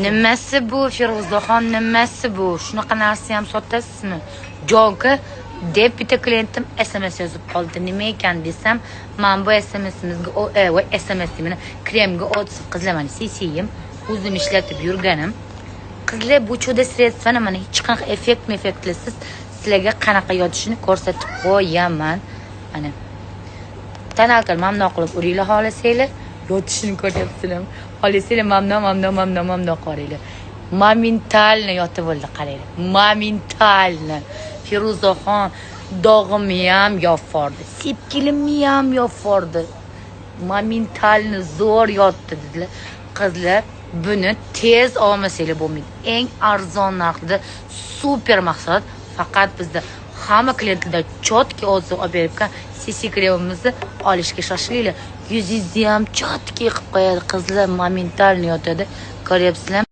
Nimasi bu Feruzaxon, nimasi bu? Shunaqa narsa ham sotasizmi? Jonka deb bitta klientim SMS yozib qoldi. Nima ekan desam, men bu SMS'imizga SMS demini kremga o'tib qizlamani sesiyim. O'zim ishlatib yurganim. Qizlar bu cho'da sredstvani mana hech qanaqa effektisiz sizlarga qanaqa yotishini ko'rsatib qo'yaman. Mana tanalkal mamnun qilib uringlar xohlasanglar, yotishini ko'ryapsizlar. Xohlasanglar mamnun qaranglar. Momentalni yotib bo'ldi qaranglar. Momentalni. Feruzaxon dog'imni ham yofordi. Sepkilimni ham yofordi. Momentalni zo'r yotdi dedilar. Qizlar buni tez olmasanglar bo'lmaydi. Eng arzon narxda super mahsulot. Faqat bizda hamma klientlar chotki o'zi olib beribgan CC kremimizni olishga shoshilinglar. Yuzingizni ham chotki qilib qo'yadi qizlar, momentalni yotadi. Ko'ryapsizlar?